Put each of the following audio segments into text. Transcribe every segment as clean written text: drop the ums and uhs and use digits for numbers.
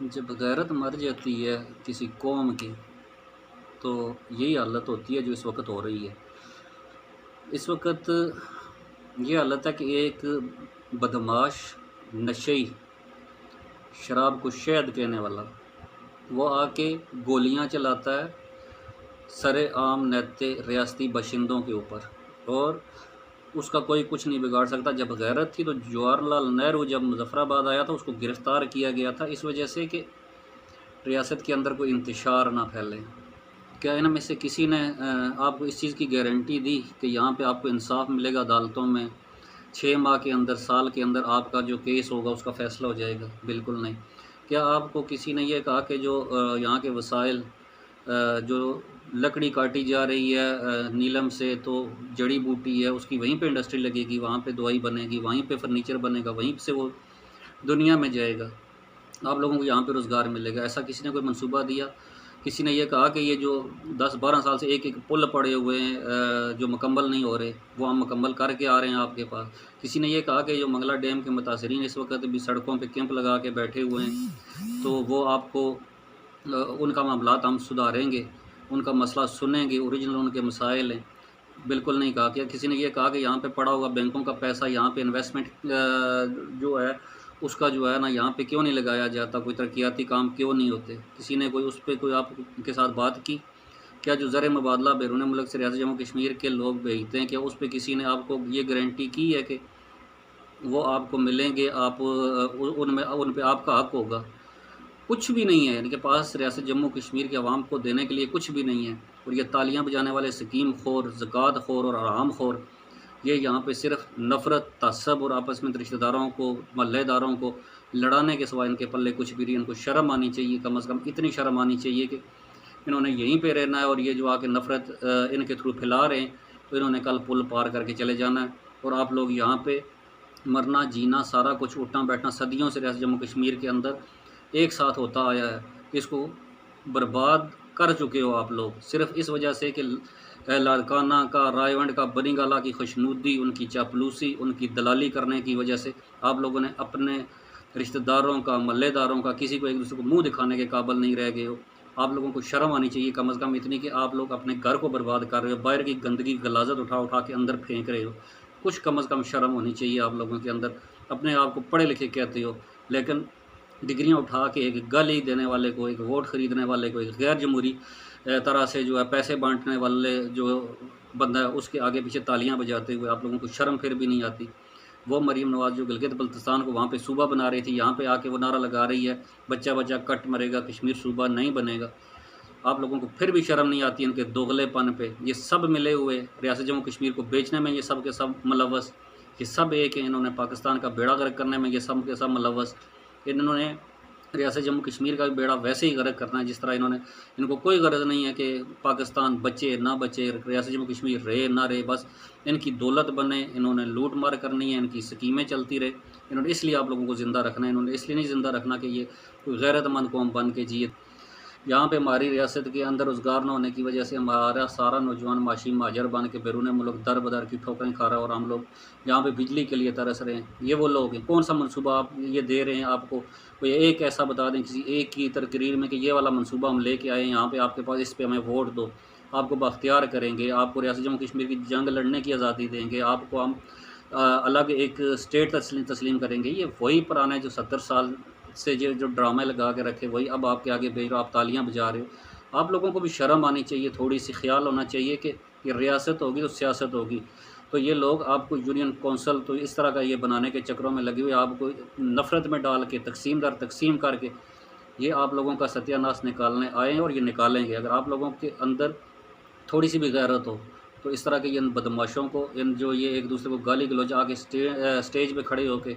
जब गैरत मर जाती है किसी कौम की, तो यही हालत होती है जो इस वक्त हो रही है। इस वक्त ये हालत है कि एक बदमाश नशेई, शराब को शहद कहने वाला, वो आके गोलियां चलाता है सरेआम नहते रियासती बाशिंदों के ऊपर, और उसका कोई कुछ नहीं बिगाड़ सकता। जब गैरत थी तो जवाहरलाल नेहरू जब मुजफ्फराबाद आया था उसको गिरफ़्तार किया गया था, इस वजह से कि रियासत के अंदर कोई इंतशार ना फैले। क्या इनमें से किसी ने आपको इस चीज़ की गारंटी दी कि यहाँ पे आपको इंसाफ मिलेगा अदालतों में, 6 माह के अंदर, साल के अंदर आपका जो केस होगा उसका फ़ैसला हो जाएगा? बिल्कुल नहीं। क्या आपको किसी ने ये कहा कि जो यहाँ के वसाइल, जो लकड़ी काटी जा रही है नीलम से, तो जड़ी बूटी है उसकी वहीं पे इंडस्ट्री लगेगी, वहाँ पे दवाई बनेगी, वहीं पे फर्नीचर बनेगा, वहीं से वो दुनिया में जाएगा, आप लोगों को यहाँ पे रोज़गार मिलेगा? ऐसा किसी ने कोई मंसूबा दिया? किसी ने ये कहा कि ये जो 10-12 साल से एक-एक पुल पड़े हुए हैं जो मुकम्मल नहीं हो रहे, वो हम मुकम्मल करके आ रहे हैं आपके पास? किसी ने ये कहा कि जो मंगला डैम के मुतासरीन इस वक्त भी सड़कों पे कैंप लगा के बैठे हुए हैं, तो वो आपको उनका मामलात हम सुधारेंगे, उनका मसला सुनेंगे, ओरिजिनल उनके मसाइल हैं? बिल्कुल नहीं कहा। क्या किसी ने ये कहा कि यहाँ पे पड़ा हुआ बैंकों का पैसा यहाँ पे इन्वेस्टमेंट जो है उसका जो है ना यहाँ पे क्यों नहीं लगाया जाता, कोई तरक्याती काम क्यों नहीं होते? किसी ने कोई उस पे कोई आपके साथ बात की? क्या जो ज़र मुबादला बैरून मुल्क से रियासत जम्मू कश्मीर के लोग भेजते हैं, क्या उस पे किसी ने आपको ये गारंटी की है कि वो आपको मिलेंगे, आप उनमें उन पे आपका हक होगा? कुछ भी नहीं है इनके पास रियासत जम्मू कश्मीर के अवाम को देने के लिए, कुछ भी नहीं है। और ये तालियां बजाने वाले स्कीम खोर, ज़कात खोर और हराम खोर, ये यहाँ पे सिर्फ नफ़रत, तअस्सुब और आपस में रिश्तेदारों को, मोहल्लेदारों को लड़ाने के सिवा इनके पल्ले कुछ भी नहीं। इनको शर्म आनी चाहिए, कम से कम इतनी शर्म आनी चाहिए कि इन्होंने यहीं पे रहना है, और ये जो आके नफ़रत इनके थ्रू फैला रहे हैं, तो इन्होंने कल पुल पार करके चले जाना है, और आप लोग यहाँ पे मरना जीना सारा कुछ, उठना बैठना सदियों से रियासत जम्मू कश्मीर के अंदर एक साथ होता आया है। इसको बर्बाद कर चुके हो आप लोग, सिर्फ इस वजह से कि लाड़काना का, रायवंड का, बनीगाला की खुशनुदी, उनकी चापलूसी, उनकी दलाली करने की वजह से आप लोगों ने अपने रिश्तेदारों का, मोहल्लेदारों का, किसी को एक दूसरे को मुंह दिखाने के काबिल नहीं रह गए हो। आप लोगों को शर्म आनी चाहिए कम से कम इतनी कि आप लोग अपने घर को बर्बाद कर रहे हो, बाहर की गंदगी गलाजत उठा उठा के अंदर फेंक रहे हो। कुछ कम से कम शर्म होनी चाहिए आप लोगों के अंदर। अपने आप को पढ़े लिखे कहते हो, लेकिन डिग्रियां उठा के एक गाली देने वाले को, एक वोट ख़रीदने वाले को, एक गैर जमहूरी तरह से जो है पैसे बांटने वाले जो बंदा है, उसके आगे पीछे तालियां बजाते हुए आप लोगों को शर्म फिर भी नहीं आती? वो मरीम नवाज़ जो गिलगित बल्तिस्तान को वहाँ पे सूबा बना रही थी, यहाँ पे आके वो नारा लगा रही है, बच्चा बच्चा कट मरेगा, कश्मीर सूबा नहीं बनेगा। आप लोगों को फिर भी शर्म नहीं आती इनके दोगलेपन पे? ये सब मिले हुए रियासत जम्मू कश्मीर को बेचने में, ये सब के सब मुलव्वस, ये सब एक है। इन्होंने पाकिस्तान का बेड़ा गर्क करने में ये सब के सब मुलव्वस। इन्होंने रियासत जम्मू कश्मीर का बेड़ा वैसे ही गर्क करना है जिस तरह इन्होंने, इनको कोई गरज नहीं है कि पाकिस्तान बचे ना बचे, रियासत जम्मू कश्मीर रहे ना रहे, बस इनकी दौलत बने, इन्होंने लूट मार करनी है, इनकी स्कीमें चलती रहे। इन्होंने इसलिए आप लोगों को ज़िंदा रखना है, इन्होंने इसलिए नहीं ज़िंदा रखना कि ये कोई गैरतमंद कौम बन के जिए। यहाँ पे हमारी रियासत के अंदर रोज़गार न होने की वजह से हमारा सारा नौजवान माशी महाजर बन के बैरून मुल्क दर बदर की ठोकरें खा रहा है, और हम लोग यहाँ पे बिजली के लिए तरस रहे हैं। ये वो लोग हैं? कौन सा मंसूबा आप ये दे रहे हैं? आपको कोई एक ऐसा बता दें किसी एक की तकरीर में कि ये वाला मंसूबा हम लेके आए हैं यहाँ पे आपके पास, इस पे हमें वोट दो, आपको बख्तियार करेंगे, आपको रियासत जम्मू कश्मीर की जंग लड़ने की आज़ादी देंगे, आपको हम अलग एक स्टेट तस्लीम करेंगे। ये वही पुराने जो 70 साल से जो ड्रामे लगा के रखे, वही अब आपके आगे भेज रहे हो, आप तालियां बजा रहे हो। आप लोगों को भी शर्म आनी चाहिए, थोड़ी सी ख्याल होना चाहिए कि ये रियासत होगी तो सियासत होगी। तो ये लोग आपको यूनियन कौंसल तो इस तरह का ये बनाने के चक्करों में लगे हुए, आपको नफ़रत में डाल के तकसीम दर तकसीम करके ये आप लोगों का सत्यानाश निकालने आए हैं, और ये निकालेंगे। अगर आप लोगों के अंदर थोड़ी सी भी गैरत हो, तो इस तरह के इन बदमाशों को, इन जो ये एक दूसरे को गाली गलौज आके स्टेज पे खड़े होके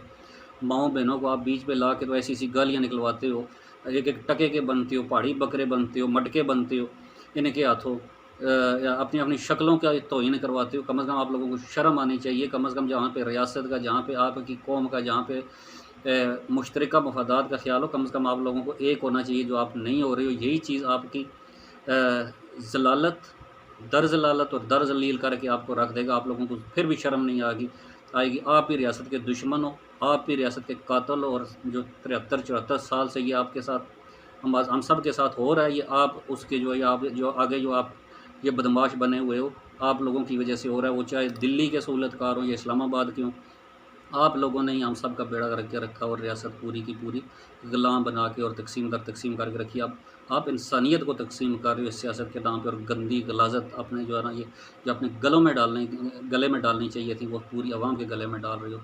माओ बहनों को आप बीच पे ला के तो ऐसी ऐसी गालियाँ निकलवाते हो, एक एक टके के बनते हो, पहाड़ी बकरे बनते हो, मटके बनते हो इनके हाथों, या अपनी अपनी शक्लों का तौहीन करवाते हो। कम से कम आप लोगों को शर्म आनी चाहिए। कम से कम जहाँ पे रियासत का, जहाँ पे आपकी कौम का, जहाँ पे मुश्तरका मफादात का ख्याल हो, कम से कम आप लोगों को एक होना चाहिए, जो आप नहीं हो रहे हो। यही चीज़ आपकी ज़लालत, दर ज़लालत और दर ज़लील करके आपको रख देगा। आप लोगों को फिर भी शर्म नहीं आएगी। आएगी। आप ही रियासत के दुश्मन हो, आप ही रियासत के कातिल हो, और जो 73-74 साल से ये आपके साथ हम सब के साथ हो रहा है, ये आप उसके जो है आप जो आगे जो आप ये बदमाश बने हुए हो, आप लोगों की वजह से हो रहा है। वो चाहे दिल्ली के सहूलतकार हों या इस्लामाबाद के हों, आप लोगों ने ही हम सब का बेड़ा गर्क के रखा और रियासत पूरी की पूरी गुलाम बना के और तकसीम करके रखी। आप इंसानियत को तकसीम कर रहे हो इस सियासत के नाम पे, और गंदी गलाजत अपने जो है ना, ये जो अपने गले में डालनी चाहिए थी, वो पूरी आवाम के गले में डाल रहे हो।